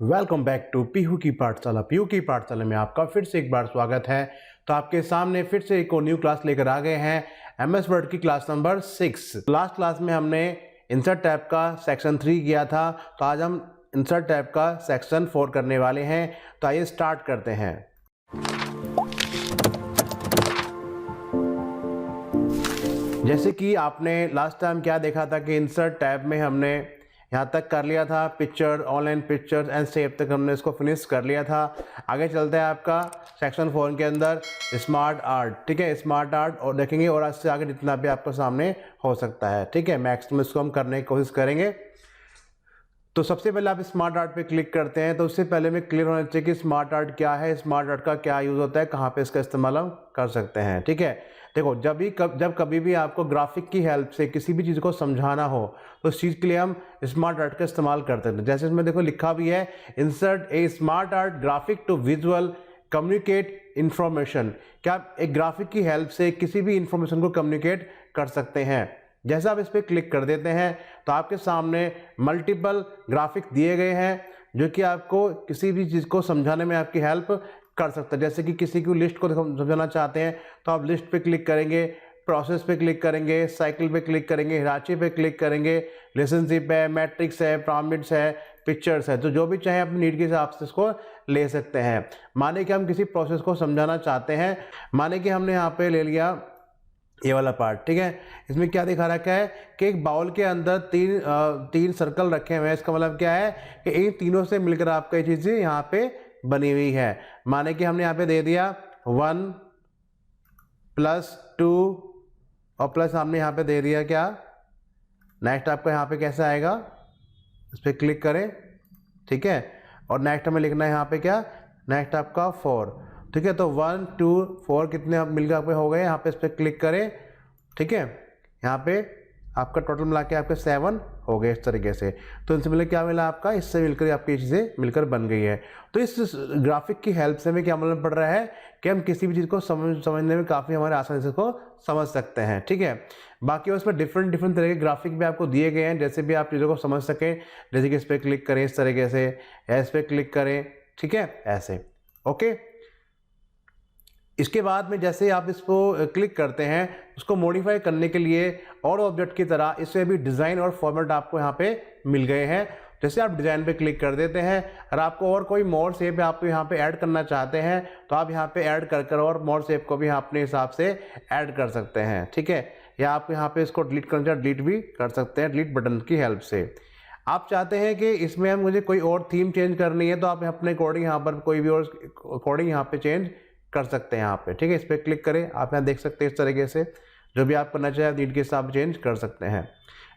Welcome back to Pihu की पाठशाला। पीहू की पाठशाला में आपका फिर से एक बार स्वागत है। तो आपके सामने फिर से एक और न्यू क्लास लेकर आ गए हैं, एमएस वर्ड की क्लास नंबर 6। लास्ट क्लास में हमने इंसर्ट टैब का सेक्शन 3 किया था, तो आज हम इंसर्ट टैब का सेक्शन 4 करने वाले हैं। तो आइए स्टार्ट करते हैं। जैसे कि आपने लास्ट टाइम क्या देखा था कि इंसर्ट टैब में हमने यहाँ तक कर लिया था, picture, online pictures and shape तक हमने इसको फिनिश कर लिया था। आगे चलते हैं आपका सेक्शन 4 के अंदर स्मार्ट आर्ट। ठीक है, स्मार्ट आर्ट और देखेंगे और आज से आगे जितना भी आपको सामने हो सकता है। ठीक है, मैक्सिमम इसको हम करने की कोशिश करेंगे। तो सबसे पहले आप स्मार्ट आर्ट पे क्लिक करते हैं, तो उससे पहले में क्लियर होना चाहिए कि स्मार्ट आर्ट क्या है, स्मार्ट आर्ट का क्या यूज़ होता है, कहाँ पे इसका इस्तेमाल हम कर सकते हैं। ठीक है, देखो जब कभी भी आपको ग्राफिक की हेल्प से किसी भी चीज़ को समझाना हो तो उस चीज़ के लिए हम स्मार्ट आर्ट का इस्तेमाल करते हैं। जैसे इसमें देखो लिखा भी है, insert a smart art graphic to visual communicate information. क्या आप एक ग्राफिक की हेल्प से किसी भी इंफॉर्मेशन को कम्युनिकेट कर सकते हैं। जैसे आप इस पर क्लिक कर देते हैं तो आपके सामने मल्टीपल ग्राफिक दिए गए हैं जो कि आपको किसी भी चीज़ को समझाने में आपकी हेल्प कर सकता है। जैसे कि किसी की लिस्ट को समझाना चाहते हैं तो आप लिस्ट पे क्लिक करेंगे, प्रोसेस पे क्लिक करेंगे, साइकिल पे क्लिक करेंगे, हिराची पे क्लिक करेंगे, रिलेशनशिप है, मैट्रिक्स है, पिरामिड्स है, पिक्चर्स है। तो जो भी चाहे अपनी नीड के हिसाब से इसको ले सकते हैं। माने कि हम किसी प्रोसेस को समझाना चाहते हैं, माने कि हमने यहाँ पे ले लिया ये वाला पार्ट। ठीक है, इसमें क्या दिखा रखा है कि एक बाउल के अंदर तीन सर्कल रखे हुए हैं। इसका मतलब क्या है कि इन तीनों से मिलकर आपका ये चीज़ यहाँ पे बनी हुई है। माने कि हमने यहाँ पे दे दिया 1 + 2 और प्लस हमने यहाँ पे दे दिया क्या, नेक्स्ट आपका यहाँ पे कैसा आएगा, इस पर क्लिक करें। ठीक है, और नेक्स्ट हमें लिखना है यहाँ पे क्या, नेक्स्ट आपका 4। ठीक है, तो 1 2 4 कितने आप मिलकर आप हो गए। यहाँ पे इस पर क्लिक करें। ठीक है, यहाँ पे आपका टोटल मिला के आपके 7 हो गए इस तरीके से। तो इनसे मिलकर क्या मिला आपका, इससे मिलकर आपकी चीज़ें मिलकर बन गई है। तो इस ग्राफिक की हेल्प से हमें क्या मालूम पड़ रहा है कि हम किसी भी चीज़ को समझने में काफ़ी हमारे आसानी से इसको समझ सकते हैं। ठीक है, बाकी उसमें डिफरेंट तरह के ग्राफिक भी आपको दिए गए हैं, जैसे भी आप चीज़ों को समझ सकें। जैसे कि इस पर क्लिक करें इस तरीके से, या इस पर क्लिक करें। ठीक है, ऐसे। ओके, इसके बाद में जैसे आप इसको क्लिक करते हैं, उसको मॉडिफाई करने के लिए और ऑब्जेक्ट की तरह इसमें भी डिज़ाइन और फॉर्मेट आपको यहाँ पे मिल गए हैं। जैसे आप डिज़ाइन पे क्लिक कर देते हैं और आपको और कोई मोर शेप आप यहाँ पे ऐड करना चाहते हैं तो आप यहाँ पे ऐड कर और मोर शेप को भी अपने हिसाब से ऐड कर सकते हैं। ठीक है, या आप यहाँ पे इसको डिलीट करना चाहे डिलीट भी कर सकते हैं, डिलीट बटन की हेल्प से। आप चाहते हैं कि इसमें हम मुझे कोई और थीम चेंज करनी है तो आप अपने अकॉर्डिंग यहाँ पर कोई भी और अकॉर्डिंग यहाँ पे चेंज कर सकते हैं यहाँ पे। ठीक है, इस पर क्लिक करें, आप यहाँ देख सकते हैं इस तरीके से जो भी आप करना चाहे नीड के हिसाब से चेंज कर सकते हैं।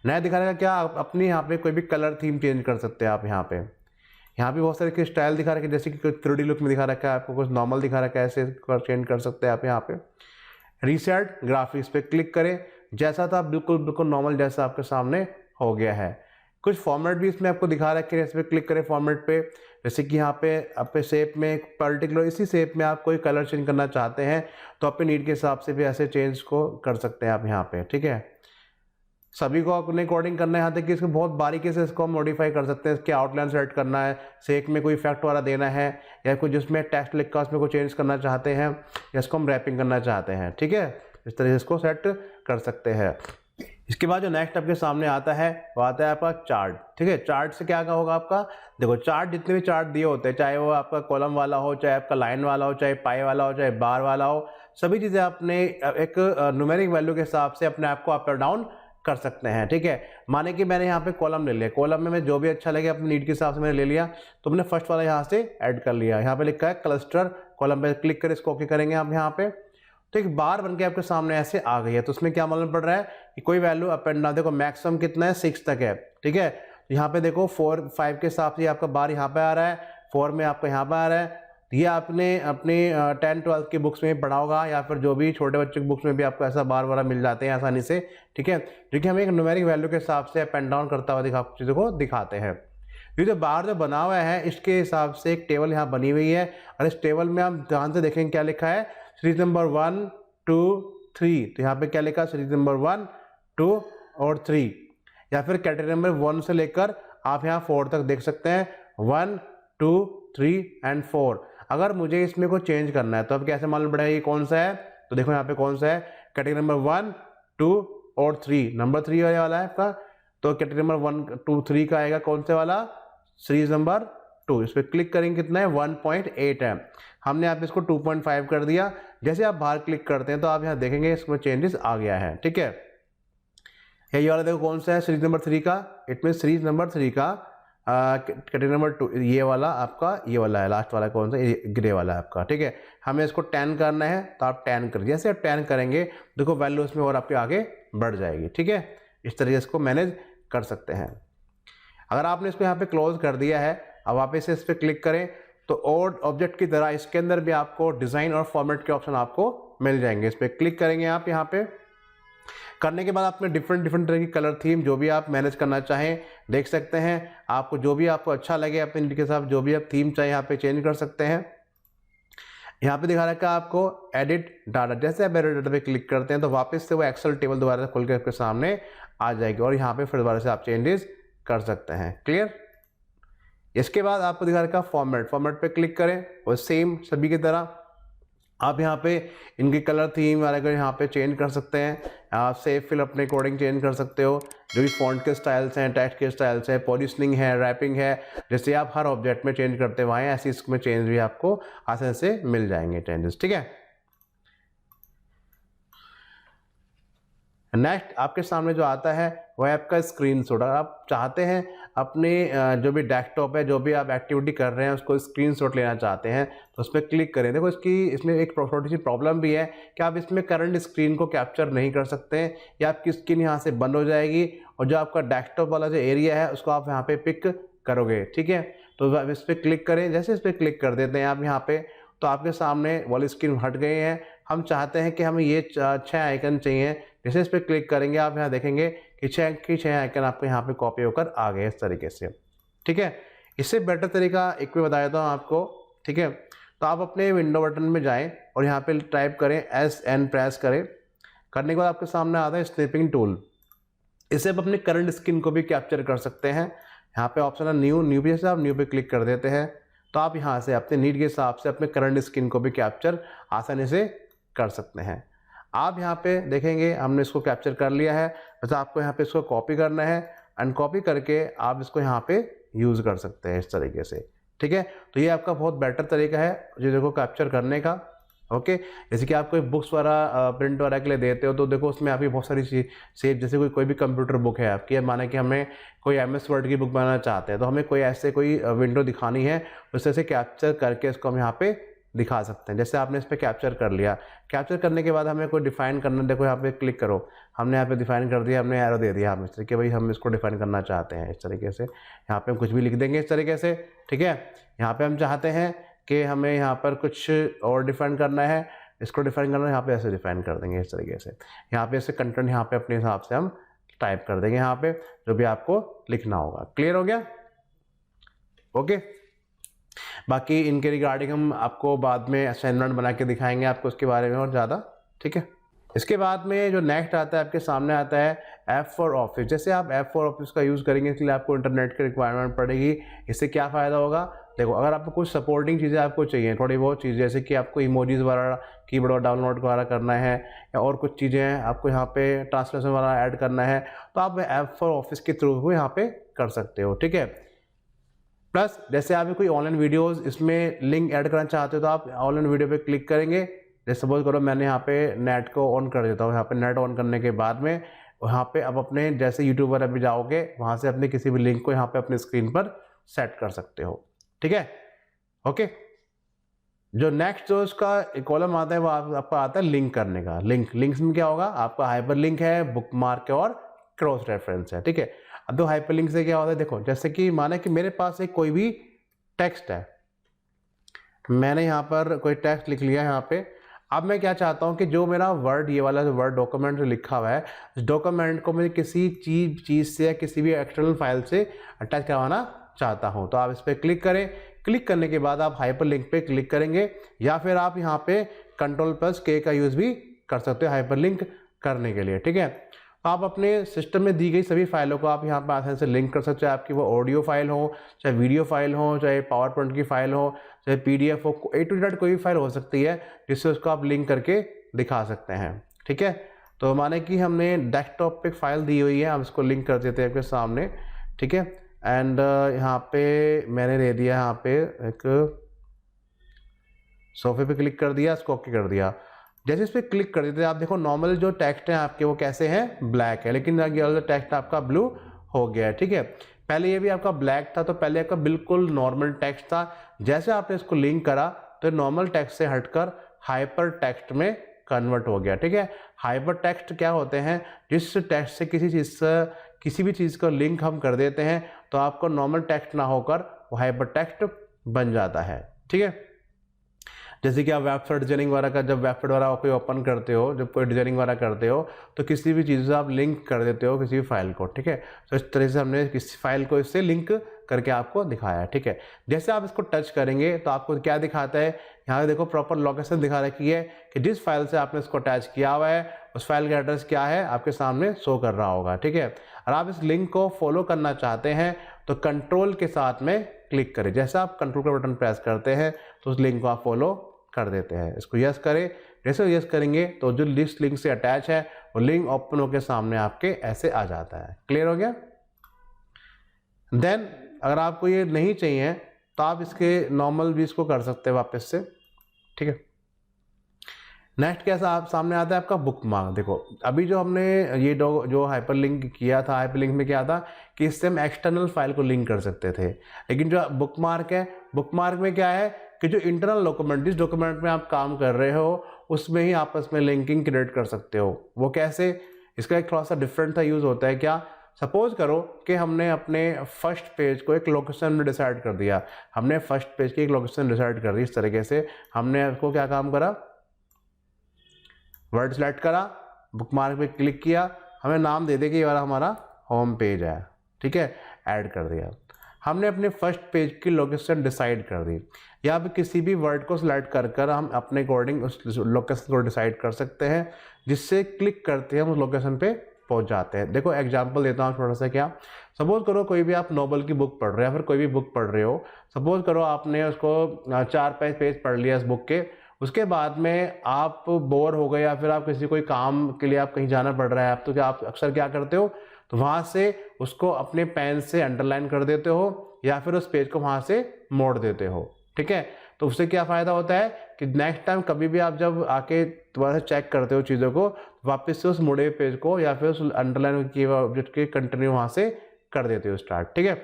नया दिखाने का क्या, आप अपनी यहाँ पे कोई भी कलर थीम चेंज कर सकते हैं। आप यहाँ भी बहुत सारे स्टाइल दिखा रखे हैं, जैसे कि कोई 3D लुक में दिखा रखा है, आपको कुछ नॉर्मल दिखा रखा है, ऐसे चेंज कर सकते हैं आप यहाँ पे। रीसेट ग्राफिक्स पे क्लिक करें, जैसा था बिल्कुल नॉर्मल जैसा आपके सामने हो गया है। कुछ फॉर्मेट भी इसमें आपको दिखा रखे हैं, इस पर क्लिक करें फॉर्मेट पे। जैसे कि यहाँ पे आपके शेप में पर्टिकुलर इसी शेप में आप कोई कलर चेंज करना चाहते हैं तो अपने नीड के हिसाब से भी ऐसे चेंज को कर सकते हैं आप यहाँ पे। ठीक है, सभी को अपने अकॉर्डिंग करना है, यहाँ तक कि इसको बहुत बारीकी से इसको हम मॉडिफाई कर सकते हैं। इसके आउटलाइन सेट करना है, शेप में कोई इफेक्ट वाला देना है, या कोई जिसमें टेक्स्ट लिखा उसमें कोई चेंज करना चाहते हैं, या इसको हम रैपिंग करना चाहते हैं। ठीक है, इस तरह से इसको सेट कर सकते हैं। इसके बाद जो नेक्स्ट आपके सामने आता है वो आता है आपका चार्ट। ठीक है, चार्ट से क्या होगा आपका, देखो चार्ट जितने भी चार्ट दिए होते हैं, चाहे वो आपका कॉलम वाला हो, चाहे आपका लाइन वाला हो, चाहे पाई वाला हो, चाहे बार वाला हो, सभी चीज़ें अपने एक न्यूमेरिक वैल्यू के हिसाब से अपने आप को अप और डाउन कर सकते हैं। ठीक है, माने कि मैंने यहाँ पे कॉलम ले लिया, कॉलम में मैं जो भी अच्छा लगे अपनी नीड के हिसाब से मैंने ले लिया, तो मैंने फर्स्ट वाला यहाँ से ऐड कर लिया। यहाँ पे लिखा है क्लस्टर, कॉलम पे क्लिक कर इसको ओके करेंगे आप यहाँ पे, तो एक बार बन के आपके सामने ऐसे आ गई है। तो उसमें क्या मालूम पड़ रहा है कि कोई वैल्यू अप एंड डाउन, देखो मैक्सिमम कितना है 6 तक है। ठीक है, यहाँ पे देखो 4 5 के हिसाब से आपका बार यहाँ पे आ रहा है, 4 में आपका यहाँ पे आ रहा है। ये आपने अपने 10 12 की बुक्स में पढ़ा होगा, या फिर जो भी छोटे बच्चों की बुक्स में भी आपको ऐसा बार वार मिल जाते हैं आसानी से। ठीक है, जो कि हमें एक न्यूमेरिक वैल्यू के हिसाब से अप एंड डाउन करता हुआ चीज़ों को दिखाते हैं। ये जो बार जो बना हुआ है इसके हिसाब से एक टेबल यहाँ बनी हुई है, और इस टेबल में हम ध्यान से देखेंगे क्या लिखा है, सीरीज नंबर 1 2 3। तो यहाँ पे क्या लिखा है, सीरीज नंबर 1 2 और 3, या फिर कैटेगरी नंबर 1 से लेकर आप यहाँ 4 तक देख सकते हैं। 1 2, 3 एंड 4। अगर मुझे इसमें को चेंज करना है तो अब कैसे मालूम पड़ेगा ये कौन सा है? तो देखो यहाँ पे कौन सा है, कैटेगरी नंबर 1, 2 और 3, नंबर 3 वाला है आपका। तो कैटेगरी नंबर 1, 2, 3 का आएगा कौन से वाला? Series number 2। इस पर क्लिक करेंगे, कितना है? 1.8 है। हमने यहाँ पे इसको 2.5 कर दिया। जैसे आप बाहर क्लिक करते हैं तो आप यहाँ देखेंगे इसमें चेंजेस आ गया है, ठीक है। ये वाला देखो कौन सा है? सीरीज नंबर 3 का। इट मीन सीरीज नंबर 3 का कैटेगरी नंबर 2 ये वाला आपका, ये वाला है लास्ट वाला, कौन सा? ग्रे वाला है आपका, ठीक है। हमें इसको 10 करना है तो आप 10 कर, जैसे आप 10 करेंगे देखो वैल्यू उसमें और आपके आगे बढ़ जाएगी, ठीक है। इस तरीके से इसको मैनेज कर सकते हैं। अगर आपने इसको यहाँ पे क्लोज कर दिया है, अब वापस इस पर क्लिक करें तो और ऑब्जेक्ट की तरह इसके अंदर भी आपको डिज़ाइन और फॉर्मेट के ऑप्शन आपको मिल जाएंगे। इस पर क्लिक करेंगे आप, यहाँ पे करने के बाद आपने डिफरेंट तरह की कलर थीम जो भी आप मैनेज करना चाहें देख सकते हैं। आपको जो भी आपको अच्छा लगे अपने नीड के हिसाब जो भी आप थीम चाहे यहाँ पे चेंज कर सकते हैं। यहाँ पे दिखा रखा है आपको एडिट डाटा। जैसे आप एडिट डाटा पे क्लिक करते हैं तो वापस से वो एक्सेल टेबल दोबारा से खुल के आपके सामने आ जाएगी और यहाँ पे फिर दोबारा से आप चेंजेस कर सकते हैं। क्लियर? इसके बाद आपको दिखा रखा है फॉर्मेट पे क्लिक करें और सेम सभी की तरह आप यहाँ पे इनकी कलर थीम वगैरह यहाँ पे चेंज कर सकते हैं। आप सेव फिल अपने अकॉर्डिंग चेंज कर सकते हो। जो भी फॉन्ट के स्टाइल्स हैं, टेक्स्ट के स्टाइल्स हैं, पोजिशनिंग है, रैपिंग है, जैसे आप हर ऑब्जेक्ट में चेंज करते हुए हैं ऐसे इसमें चेंज भी आपको आसानी से मिल जाएंगे चेंजेस, ठीक है। नेक्स्ट आपके सामने जो आता है वह आपका स्क्रीनशॉट। अगर आप चाहते हैं अपने जो भी डेस्कटॉप है, जो भी आप एक्टिविटी कर रहे हैं उसको स्क्रीनशॉट लेना चाहते हैं तो उस पर क्लिक करें। देखो इसमें एक छोटी सी प्रॉब्लम भी है कि आप इसमें करंट स्क्रीन को कैप्चर नहीं कर सकते हैं या आपकी स्क्रीन यहाँ से बंद हो जाएगी और जो आपका डेस्कटॉप वाला जो एरिया है उसको आप यहाँ पे पिक करोगे, ठीक है। तो आप इस पर क्लिक करें। जैसे इस पर क्लिक कर देते हैं आप यहाँ पे तो आपके सामने वाली स्क्रीन हट गए हैं। हम चाहते हैं कि हमें ये 6 आइकन चाहिए। जैसे इस पर क्लिक करेंगे आप यहाँ देखेंगे कि 6 आइकन आपको यहाँ पे कॉपी होकर आ गए इस तरीके से, ठीक है। इससे बेटर तरीका एक भी बता देता हूँ आपको, ठीक है। तो आप अपने विंडो बटन में जाएं और यहाँ पे टाइप करें SN प्रेस करें। करने के बाद आपके सामने आता है स्नैपिंग टूल। इससे आप अपने करंट स्क्रीन को भी कैप्चर कर सकते हैं। यहाँ पे ऑप्शन है न्यू पे, जैसे आप न्यू पे क्लिक कर देते हैं तो आप यहाँ से अपने नीड के हिसाब से अपने करंट स्क्रीन को भी कैप्चर आसानी से कर सकते हैं। आप यहाँ पे देखेंगे हमने इसको कैप्चर कर लिया है, बस आपको यहाँ पे इसको कॉपी करना है। अनकॉपी करके आप इसको यहाँ पे यूज़ कर सकते हैं इस तरीके से, ठीक है। तो ये आपका बहुत बेटर तरीका है जो देखो कैप्चर करने का, ओके। जैसे कि आप कोई बुक्स वगैरह प्रिंट वगैरह के लिए देते हो तो देखो उसमें आपकी बहुत सारी चीज सेव, जैसे कोई भी कंप्यूटर बुक है आपकी, माना कि हमें कोई MS वर्ड की बुक बनाना चाहते हैं तो हमें कोई ऐसे कोई विंडो दिखानी है उससे से कैप्चर करके इसको हम यहाँ पे दिखा सकते हैं। जैसे आपने इस पर कैप्चर कर लिया, कैप्चर करने के बाद हमें कोई डिफाइन करना, देखो यहाँ पे क्लिक करो, हमने यहाँ पे डिफाइन कर दिया, हमने एरो दे दिया हम इस तरीके, भाई हम इसको डिफाइन करना चाहते हैं इस तरीके से। यहाँ पे हम कुछ भी लिख देंगे इस तरीके से, ठीक है। यहाँ पे हम चाहते हैं कि हमें यहाँ पर कुछ और डिफाइन करना है, इसको डिफाइन करना है, यहाँ पे ऐसे डिफाइन कर देंगे इस तरीके से। यहाँ पे ऐसे कंटेंट यहाँ पे अपने हिसाब से हम टाइप कर देंगे यहाँ पे जो भी आपको लिखना होगा। क्लियर हो गया? ओके। बाकी इनके रिगार्डिंग हम आपको बाद में असाइनमेंट बना के दिखाएंगे आपको उसके बारे में और ज़्यादा, ठीक है। इसके बाद में जो नेक्स्ट आता है आपके सामने आता है F4 ऑफिस। जैसे आप F4 ऑफिस का यूज़ करेंगे इसलिए आपको इंटरनेट की रिक्वायरमेंट पड़ेगी। इससे क्या फ़ायदा होगा? देखो अगर आपको कुछ सपोर्टिंग चीज़ें आपको चाहिए, थोड़ी बहुत चीज़, जैसे कि आपको इमोजीज वगैरह कीबोर्ड डाउनलोड वगैरह करना है या और कुछ चीज़ें हैं आपको यहाँ पे ट्रांसलेशन वगैरह ऐड करना है तो आप F4 ऑफिस के थ्रू यहाँ पे कर सकते हो, ठीक है। प्लस जैसे आप कोई ऑनलाइन वीडियोस इसमें लिंक ऐड करना चाहते हो तो आप ऑनलाइन वीडियो पे क्लिक करेंगे। जैसे सपोज करो मैंने यहाँ पे नेट को ऑन कर देता हूँ, यहाँ पे नेट ऑन करने के बाद में यहाँ पे अब अपने जैसे यूट्यूब वगैरह भी जाओगे वहाँ से अपने किसी भी लिंक को यहाँ पे अपने स्क्रीन पर सेट कर सकते हो, ठीक है। ओके, जो नेक्स्ट जो उसका कॉलम आता है वो आपका आता है लिंक करने का। लिंक्स में क्या होगा? आपका हाइपर लिंक है, बुक मार्क है और क्रॉस रेफरेंस है, ठीक है। अब तो हाइपरलिंक से क्या होता है, देखो जैसे कि माना कि मेरे पास एक कोई भी टेक्स्ट है, मैंने यहाँ पर कोई टेक्स्ट लिख लिया यहाँ पे। अब मैं क्या चाहता हूँ कि जो मेरा वर्ड, ये वाला जो वर्ड डॉक्यूमेंट जो लिखा हुआ है, इस डॉक्यूमेंट को मैं किसी चीज़ से या किसी भी एक्सटर्नल फाइल से अटैच करवाना चाहता हूँ। तो आप इस पर क्लिक करें। क्लिक करने के बाद आप हाइपरलिंक पे क्लिक करेंगे या फिर आप यहाँ पे Ctrl+K का यूज़ भी कर सकते हो हाइपरलिंक करने के लिए, ठीक है। तो आप अपने सिस्टम में दी गई सभी फाइलों को आप यहाँ पर आसानी से लिंक कर सकते हो, चाहे आपकी वो ऑडियो फाइल हो, चाहे वीडियो फाइल हो, चाहे पावर पॉइंट की फाइल हो, चाहे PDF हो, A to Z कोई भी फाइल हो सकती है जिससे उसको आप लिंक करके दिखा सकते हैं। ठीक है, तो माने कि हमने डेस्कटॉप पे फाइल दी हुई है, हम इसको लिंक कर देते हैं आपके सामने। ठीक है, एंड यहाँ पे मैंने दे दिया, यहाँ पे एक सोफे पे क्लिक कर दिया, इसको ओके कर दिया। जैसे इस पर क्लिक कर देते हैं आप देखो नॉर्मल जो टेक्स्ट है आपके वो कैसे हैं, ब्लैक है, लेकिन ये टेक्स्ट आपका ब्लू हो गया है। ठीक है, पहले ये भी आपका ब्लैक था, तो पहले आपका बिल्कुल नॉर्मल टेक्स्ट था। जैसे आपने इसको लिंक करा तो नॉर्मल टेक्स्ट से हटकर हाइपर टेक्स्ट में कन्वर्ट हो गया। ठीक है, हाइपर टेक्स्ट क्या होते हैं, जिस टेक्स्ट से किसी भी चीज़ का लिंक हम कर देते हैं तो आपको नॉर्मल टेक्स्ट ना होकर वो हाइपर टेक्स्ट बन जाता है। ठीक है, जैसे कि आप वेबसाइट डिजाइनिंग वगैरह का, जब वेबसाइट वगैरह कोई ओपन करते हो, जब कोई डिजाइनिंग वगैरह करते हो तो किसी भी चीज़ से आप लिंक कर देते हो किसी भी फाइल को। ठीक है, तो इस तरह से हमने किसी फाइल को इससे लिंक करके आपको दिखाया है। ठीक है, जैसे आप इसको टच करेंगे तो आपको क्या दिखाता है, यहाँ पे देखो प्रॉपर लोकेशन दिखा रखी है कि जिस फाइल से आपने इसको अटैच किया हुआ है उस फाइल का एड्रेस क्या है आपके सामने शो कर रहा होगा। ठीक है, और आप इस लिंक को फॉलो करना चाहते हैं तो कंट्रोल के साथ में क्लिक करें। जैसे आप कंट्रोल का बटन प्रेस करते हैं तो उस लिंक को आप फॉलो कर देते हैं। इसको यस करें, जैसे यस करेंगे तो जो लिस्ट लिंक से अटैच है वो लिंक ओपन होकर सामने आपके ऐसे आ जाता है। क्लियर हो गया? देन अगर आपको ये नहीं चाहिए तो आप इसके नॉर्मल भी इसको कर सकते हैं वापस से। ठीक है, नेक्स्ट कैसा आप सामने आता है आपका बुक मार्क। देखो अभी जो हमने ये जो हाइपर लिंक किया था, हाइपर लिंक में क्या था कि इससे हम एक्सटर्नल फाइल को लिंक कर सकते थे, लेकिन जो बुक मार्क है, बुक मार्क में क्या है कि जो इंटरनल डॉक्यूमेंट, जिस डॉक्यूमेंट में आप काम कर रहे हो उसमें ही आपस में लिंकिंग क्रिएट कर सकते हो। वो कैसे, इसका एक थोड़ा सा डिफरेंट सा यूज होता है। क्या, सपोज करो कि हमने अपने फर्स्ट पेज को एक लोकेशन में डिसाइड कर दिया, हमने फर्स्ट पेज की एक लोकेशन डिसाइड कर दी। इस तरीके से हमने उसको क्या काम करा, वर्ड सेलेक्ट करा, बुक मार्क पे क्लिक किया, हमें नाम दे दे कि ये वाला हमारा होम पेज है। ठीक है, ऐड कर दिया, हमने अपने फर्स्ट पेज की लोकेशन डिसाइड कर दी। या फिर किसी भी वर्ड को सिलेक्ट कर कर हम अपने अकॉर्डिंग उस लोकेशन को डिसाइड कर सकते हैं, जिससे क्लिक करते हैं हम उस लोकेशन पे पहुंच जाते हैं। देखो एग्जांपल देता हूँ थोड़ा सा। क्या, सपोज करो कोई भी आप नोवेल की बुक पढ़ रहे हो या फिर कोई भी बुक पढ़ रहे हो, सपोज करो आपने उसको 4-5 पेज पढ़ लिया इस बुक के, उसके बाद में आप बोर हो गए या फिर आप किसी कोई काम के लिए आप कहीं जाना पड़ रहा है आप, तो क्या आप अक्सर क्या करते हो, तो वहाँ से उसको अपने पेन से अंडरलाइन कर देते हो या फिर उस पेज को वहाँ से मोड़ देते हो। ठीक है, तो उससे क्या फ़ायदा होता है कि नेक्स्ट टाइम कभी भी आप जब आके दोबारा चेक करते हो चीज़ों को, वापस से उस मुड़े पेज को या फिर उस अंडरलाइन किए हुए ऑब्जेक्ट के कंटिन्यू वहाँ से कर देते हो स्टार्ट। ठीक है,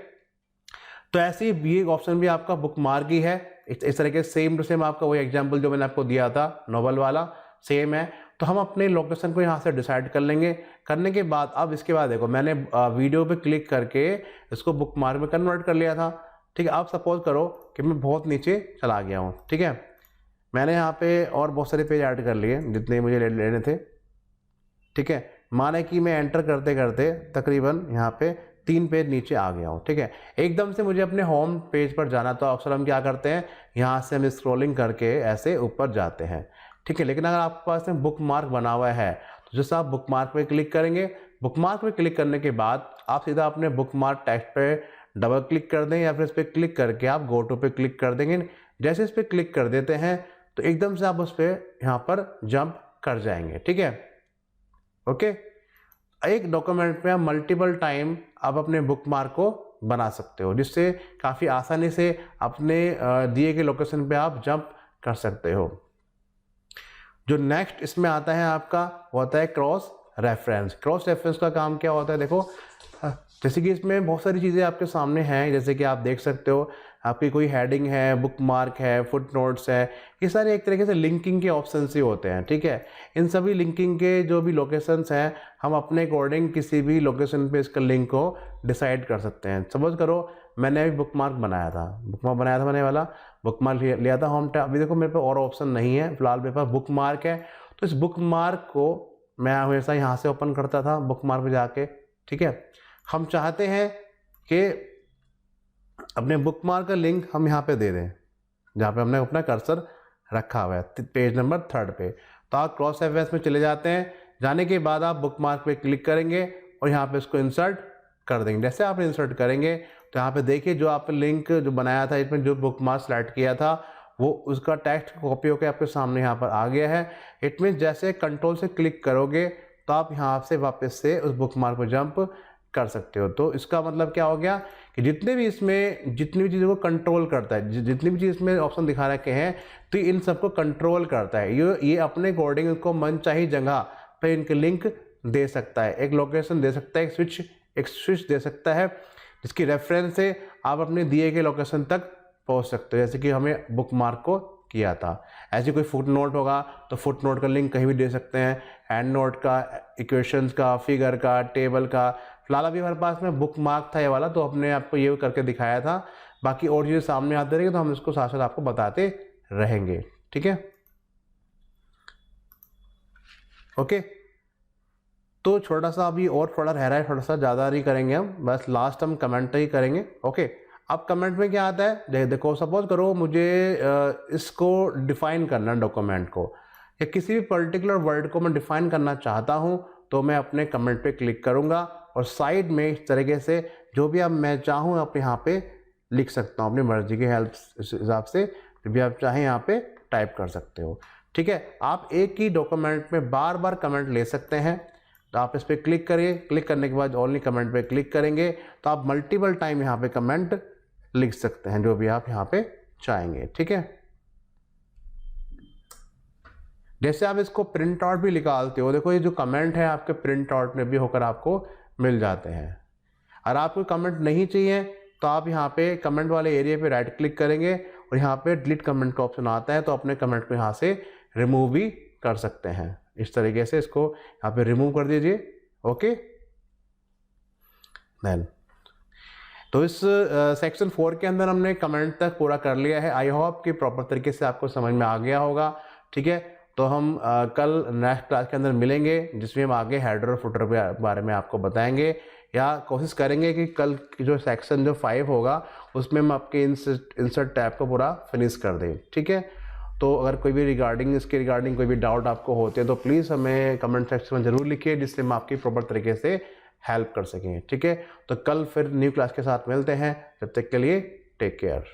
तो ऐसे ही एक ऑप्शन भी आपका बुक मार्क ही है। इस तरीके से सेम टू सेम आपका वही एग्जाम्पल जो मैंने आपको दिया था नोवेल वाला सेम है। तो हम अपने लोकेशन को यहाँ से डिसाइड कर लेंगे। करने के बाद अब इसके बाद देखो मैंने वीडियो पे क्लिक करके इसको बुक मार्क में कन्वर्ट कर लिया था। ठीक है, आप सपोज करो कि मैं बहुत नीचे चला गया हूँ। ठीक है, मैंने यहाँ पे और बहुत सारे पेज ऐड कर लिए जितने मुझे लेने थे। ठीक है, माने कि मैं एंटर करते करते तकरीबन यहाँ पे 3 पेज नीचे आ गया हूँ। ठीक है, एकदम से मुझे अपने होम पेज पर जाना, तो अक्सर हम क्या करते हैं यहाँ से हम स्क्रॉलिंग करके ऐसे ऊपर जाते हैं। ठीक है, लेकिन अगर आपके पास में बुक मार्क बना हुआ है तो जैसे आप बुक मार्क पे क्लिक करेंगे, बुक मार्क पे क्लिक करने के बाद आप सीधा अपने बुक मार्क टेक्स्ट पे डबल क्लिक कर दें या फिर इस पर क्लिक करके आप गो टू पे क्लिक कर देंगे। जैसे इस पर क्लिक कर देते हैं तो एकदम से आप उस पर यहाँ पर जंप कर जाएंगे। ठीक है, ओके, एक डॉक्यूमेंट में आप मल्टीपल टाइम आप अपने बुक मार्क को बना सकते हो, जिससे काफ़ी आसानी से अपने दिए गए लोकेशन पे आप जंप कर सकते हो। जो नेक्स्ट इसमें आता है आपका वो होता है क्रॉस रेफरेंस। क्रॉस रेफरेंस का काम क्या होता है, देखो जैसे कि इसमें बहुत सारी चीज़ें आपके सामने हैं, जैसे कि आप देख सकते हो आपकी कोई हेडिंग है, बुक मार्क है, फुट नोट्स है, ये सारे एक तरीके से लिंकिंग के ऑप्शन ही होते हैं। ठीक है, इन सभी लिंकिंग के जो भी लोकेशंस हैं हम अपने अकॉर्डिंग किसी भी लोकेशन पे इसका लिंक को डिसाइड कर सकते हैं। सपोज करो मैंने अभी बुक मार्क बनाया था, मैंने वाला बुक मार्क लिया था होम टैब। अभी देखो मेरे पास और ऑप्शन नहीं है, फिलहाल मेरे पास बुक मार्क है, तो इस बुक मार्क को मैं हमेशा यहाँ से ओपन करता था बुक मार्क पे जाके। ठीक है, हम चाहते हैं कि अपने बुक मार्क का लिंक हम यहाँ पे दे दें जहाँ पे हमने अपना कर्सर रखा हुआ है, पेज नंबर 3 पे। तो आप क्रॉस रेफरेंस में चले जाते हैं, जाने के बाद आप बुक मार्क पे क्लिक करेंगे और यहाँ पे इसको इंसर्ट कर देंगे। जैसे आप इंसर्ट करेंगे तो यहाँ पे देखिए जो आपने लिंक जो बनाया था, इसमें जो बुक मार्क सेलेक्ट किया था वो उसका टेक्स्ट कॉपी होकर आपके सामने यहाँ पर आ गया है। इट मीन्स जैसे कंट्रोल से क्लिक करोगे तो आप यहाँ से वापस से उस बुक मार्क पर जंप कर सकते हो। तो इसका मतलब क्या हो गया कि जितने भी इसमें जितनी भी चीज़ों को कंट्रोल करता है, जितनी भी चीज़ इसमें ऑप्शन दिखा रखे हैं, तो इन सबको कंट्रोल करता है। ये अपने अकॉर्डिंग इनको मनचाही जगह पे इनके लिंक दे सकता है, एक लोकेशन दे सकता है, एक स्विच दे सकता है, जिसकी रेफरेंस से आप अपने दिए गए लोकेशन तक पहुंच सकते हो। जैसे कि हमें बुक मार्क को किया था। ऐसे कोई फुट नोट होगा तो फुट नोट का लिंक कहीं भी दे सकते हैं, एंड नोट का, इक्वेशंस का, फिगर का, टेबल का। फिलहाल अभी हमारे पास में बुक मार्क था ये वाला, तो अपने आपको ये करके दिखाया था। बाकी और चीज़ें सामने आते रहेंगे तो हम इसको साथ साथ आपको बताते रहेंगे, ठीक है। ओके, तो छोटा सा अभी और थोड़ा रह रहा है, थोड़ा सा ज़्यादा नहीं करेंगे हम, बस लास्ट हम कमेंट ही करेंगे। ओके, अब कमेंट में क्या आता है, देखो सपोज करो मुझे इसको डिफाइन करना, डॉक्यूमेंट को या किसी भी पर्टिकुलर वर्ड को मैं डिफाइन करना चाहता हूँ, तो मैं अपने कमेंट पे क्लिक करूँगा और साइड में इस तरीके से जो भी अब मैं चाहूँ आप यहाँ पे लिख सकता हूँ, अपनी मर्जी के हेल्प हिसाब से जो भी आप चाहें यहाँ पे टाइप कर सकते हो, ठीक है। आप एक ही डॉक्यूमेंट में बार बार कमेंट ले सकते हैं, तो आप इस पर क्लिक करिए। क्लिक करने के बाद ओनली कमेंट पे क्लिक करेंगे तो आप मल्टीपल टाइम यहाँ पे कमेंट लिख सकते हैं जो भी आप यहाँ पे चाहेंगे, ठीक है। जैसे आप इसको प्रिंट आउट भी निकालते हो, देखो ये जो कमेंट है आपके प्रिंट आउट में भी होकर आपको मिल जाते हैं। और आपको कमेंट नहीं चाहिए तो आप यहाँ पे कमेंट वाले एरिया पे राइट क्लिक करेंगे और यहाँ पे डिलीट कमेंट का ऑप्शन आता है, तो अपने कमेंट को यहाँ से रिमूव भी कर सकते हैं। इस तरीके से इसको यहाँ पे रिमूव कर दीजिए। ओके, देन तो इस सेक्शन 4 के अंदर हमने कमेंट तक पूरा कर लिया है। आई होप कि प्रॉपर तरीके से आपको समझ में आ गया होगा, ठीक है। तो हम कल नेक्स्ट क्लास के अंदर मिलेंगे जिसमें हम आगे हेडर और फुटर के बारे में आपको बताएंगे, या कोशिश करेंगे कि कल की जो सेक्शन जो 5 होगा उसमें हम आपके इंसर्ट टैब को पूरा फिनिश कर दें, ठीक है। तो अगर कोई भी इसके रिगार्डिंग कोई भी डाउट आपको होते हैं तो प्लीज़ हमें कमेंट सेक्शन में ज़रूर लिखिए, जिससे हम आपकी प्रॉपर तरीके से हेल्प कर सकें, ठीक है। तो कल फिर न्यू क्लास के साथ मिलते हैं, जब तक के लिए टेक केयर।